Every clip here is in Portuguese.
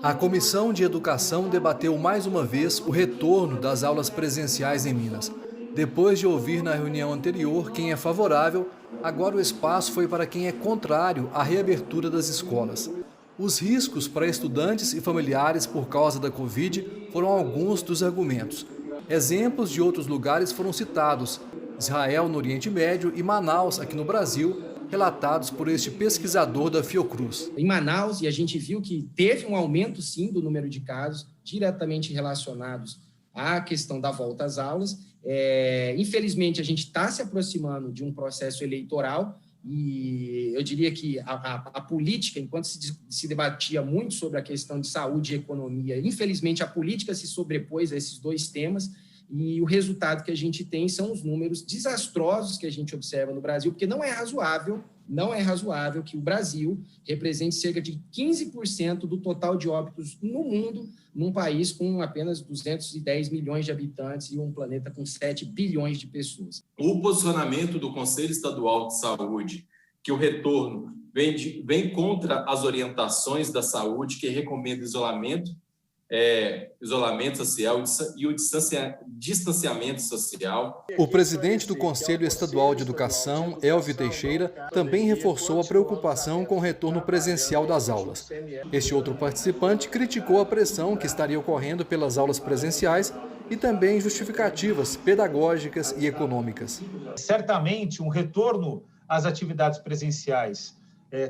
A Comissão de Educação debateu mais uma vez o retorno das aulas presenciais em Minas. Depois de ouvir na reunião anterior quem é favorável, agora o espaço foi para quem é contrário à reabertura das escolas. Os riscos para estudantes e familiares por causa da Covid foram alguns dos argumentos. Exemplos de outros lugares foram citados: Israel, no Oriente Médio, e Manaus, aqui no Brasil, relatados por este pesquisador da Fiocruz. Em Manaus, e a gente viu que teve um aumento, sim, do número de casos diretamente relacionados à questão da volta às aulas. Infelizmente, a gente está se aproximando de um processo eleitoral e eu diria que a política, enquanto se debatia muito sobre a questão de saúde e economia, infelizmente a política se sobrepôs a esses dois temas e o resultado que a gente tem são os números desastrosos que a gente observa no Brasil, porque não é razoável que o Brasil represente cerca de 15% do total de óbitos no mundo, num país com apenas 210 milhões de habitantes e um planeta com 7 bilhões de pessoas. O posicionamento do Conselho Estadual de Saúde, que o retorno vem contra as orientações da saúde, que recomenda isolamento social e o distanciamento social. O presidente do Conselho Estadual de Educação, Elvio Teixeira, também reforçou a preocupação com o retorno presencial das aulas. Este outro participante criticou a pressão que estaria ocorrendo pelas aulas presenciais e também justificativas pedagógicas e econômicas. Certamente, um retorno às atividades presenciais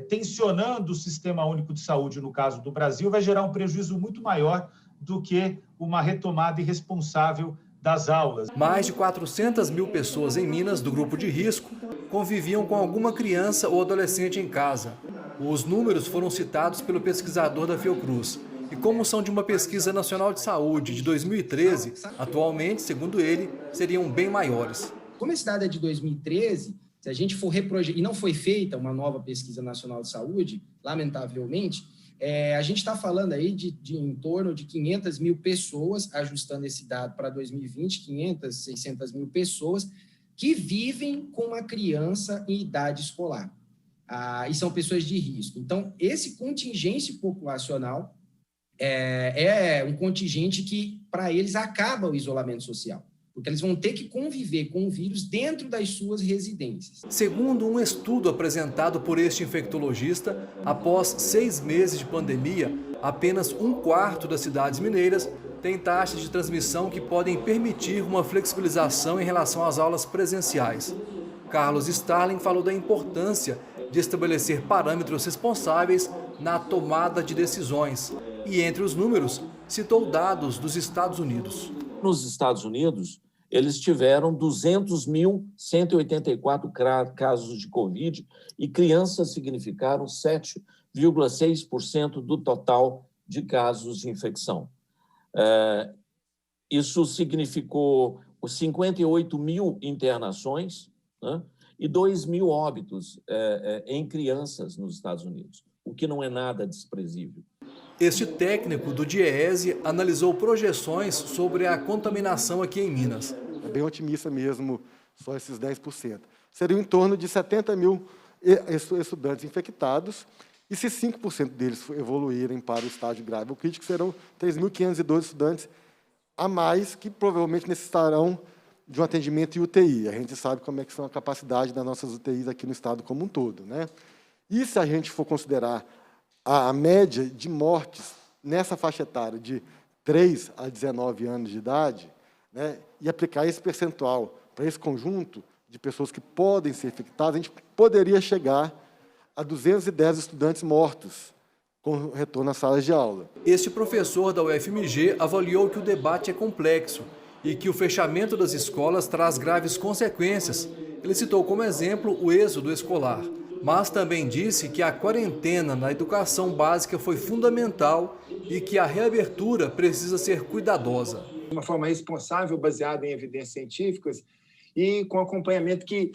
tensionando o Sistema Único de Saúde, no caso do Brasil, vai gerar um prejuízo muito maior do que uma retomada irresponsável das aulas. Mais de 400 mil pessoas em Minas, do grupo de risco, conviviam com alguma criança ou adolescente em casa. Os números foram citados pelo pesquisador da Fiocruz. E como são de uma pesquisa nacional de saúde de 2013, atualmente, segundo ele, seriam bem maiores. Como esse dado é de 2013, se a gente for reprojetar, e não foi feita uma nova pesquisa nacional de saúde, lamentavelmente, a gente está falando aí de em torno de 500 mil pessoas, ajustando esse dado para 2020, 500, 600 mil pessoas que vivem com uma criança em idade escolar. E são pessoas de risco. Então, esse contingente populacional é um contingente que, para eles, acaba o isolamento social, porque eles vão ter que conviver com o vírus dentro das suas residências. Segundo um estudo apresentado por este infectologista, após 6 meses de pandemia, apenas 1/4 das cidades mineiras tem taxas de transmissão que podem permitir uma flexibilização em relação às aulas presenciais. Carlos Starling falou da importância de estabelecer parâmetros responsáveis na tomada de decisões e, entre os números, citou dados dos Estados Unidos. Nos Estados Unidos, eles tiveram 200.184 casos de Covid e crianças significaram 7,6% do total de casos de infecção. Isso significou 58 mil internações, né, e 2 mil óbitos em crianças nos Estados Unidos, o que não é nada desprezível. Este técnico do DIEESE analisou projeções sobre a contaminação aqui em Minas. É bem otimista mesmo, só esses 10%. Seriam em torno de 70 mil estudantes infectados, e se 5% deles evoluírem para o estágio grave ou crítico, serão 3.512 estudantes a mais que provavelmente necessitarão de um atendimento em UTI. A gente sabe como é que são a capacidade das nossas UTIs aqui no estado como um todo, né? E se a gente for considerar a média de mortes nessa faixa etária de 3 a 19 anos de idade, né, e aplicar esse percentual para esse conjunto de pessoas que podem ser infectadas, a gente poderia chegar a 210 estudantes mortos com retorno às salas de aula. Este professor da UFMG avaliou que o debate é complexo e que o fechamento das escolas traz graves consequências. Ele citou como exemplo o êxodo escolar, mas também disse que a quarentena na educação básica foi fundamental e que a reabertura precisa ser cuidadosa. De uma forma responsável, baseada em evidências científicas e com acompanhamento que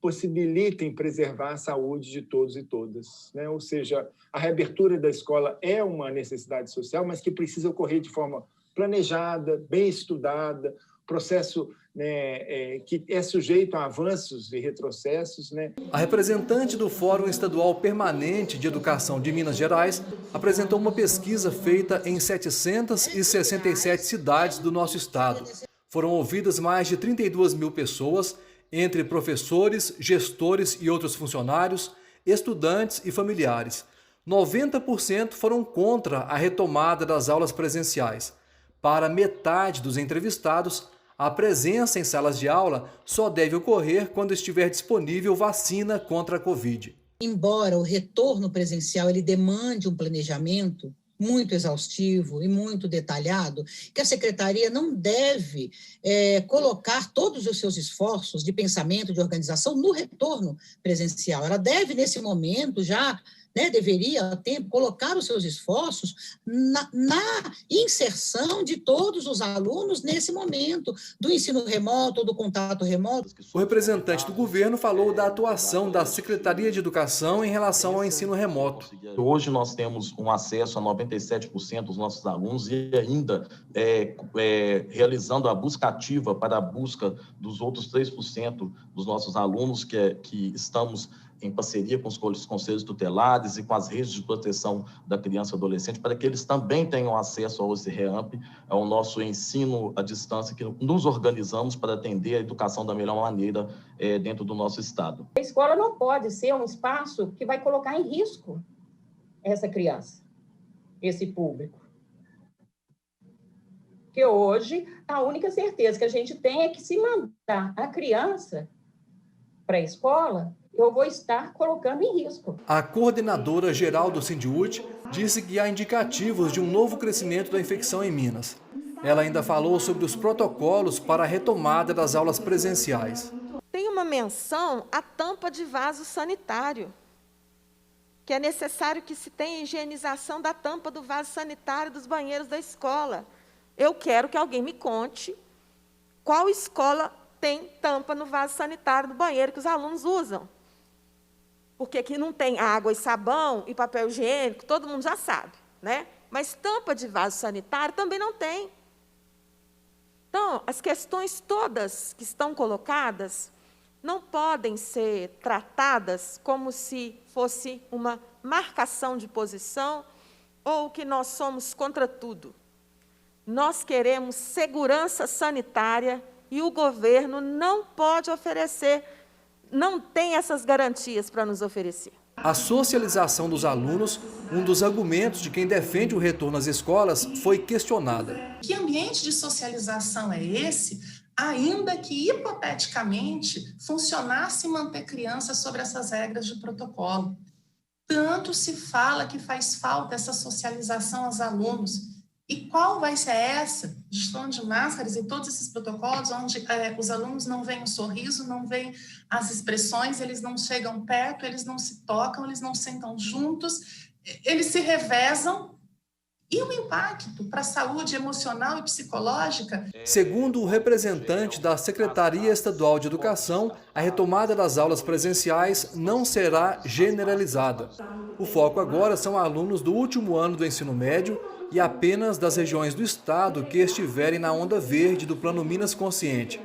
possibilitem preservar a saúde de todos e todas, né? Ou seja, a reabertura da escola é uma necessidade social, mas que precisa ocorrer de forma planejada, bem estudada, processo né, que é sujeito a avanços e retrocessos, né? A representante do Fórum Estadual Permanente de Educação de Minas Gerais apresentou uma pesquisa feita em 767 cidades do nosso estado. Foram ouvidas mais de 32 mil pessoas, entre professores, gestores e outros funcionários, estudantes e familiares. 90% foram contra a retomada das aulas presenciais. Para metade dos entrevistados, a presença em salas de aula só deve ocorrer quando estiver disponível vacina contra a Covid. Embora o retorno presencial ele demande um planejamento muito exaustivo e muito detalhado, que a Secretaria não deve colocar todos os seus esforços de pensamento, de organização no retorno presencial. Ela deve, nesse momento, já deveria, a tempo, colocar os seus esforços na inserção de todos os alunos nesse momento do ensino remoto ou do contato remoto. O representante do governo falou da atuação da Secretaria de Educação em relação ao ensino remoto. Hoje nós temos um acesso a 97% dos nossos alunos e ainda realizando a busca ativa para a busca dos outros 3% dos nossos alunos que estamos em parceria com os conselhos tutelares e com as redes de proteção da criança e adolescente, para que eles também tenham acesso ao REAMP, ao nosso ensino à distância, que nos organizamos para atender a educação da melhor maneira dentro do nosso estado. A escola não pode ser um espaço que vai colocar em risco essa criança, esse público. Porque hoje, a única certeza que a gente tem é que se mandar a criança para a escola, eu vou estar colocando em risco. A coordenadora geral do Sindiúte disse que há indicativos de um novo crescimento da infecção em Minas. Ela ainda falou sobre os protocolos para a retomada das aulas presenciais. Tem uma menção à tampa de vaso sanitário, que é necessário que se tenha higienização da tampa do vaso sanitário dos banheiros da escola. Eu quero que alguém me conte qual escola tem tampa no vaso sanitário do banheiro que os alunos usam. Porque aqui não tem água e sabão e papel higiênico, todo mundo já sabe, né? Mas tampa de vaso sanitário também não tem. Então, as questões todas que estão colocadas não podem ser tratadas como se fosse uma marcação de posição ou que nós somos contra tudo. Nós queremos segurança sanitária e o governo não pode oferecer, não tem essas garantias para nos oferecer. A socialização dos alunos, um dos argumentos de quem defende o retorno às escolas, foi questionada. Que ambiente de socialização é esse, ainda que hipoteticamente funcionasse manter crianças sobre essas regras de protocolo? Tanto se fala que faz falta essa socialização aos alunos. E qual vai ser essa gestão de máscaras e todos esses protocolos onde os alunos não veem o sorriso, não veem as expressões, eles não chegam perto, eles não se tocam, eles não sentam juntos, eles se revezam. E o impacto para a saúde emocional e psicológica? Segundo o representante da Secretaria Estadual de Educação, a retomada das aulas presenciais não será generalizada. O foco agora são alunos do último ano do ensino médio e apenas das regiões do estado que estiverem na onda verde do Plano Minas Consciente.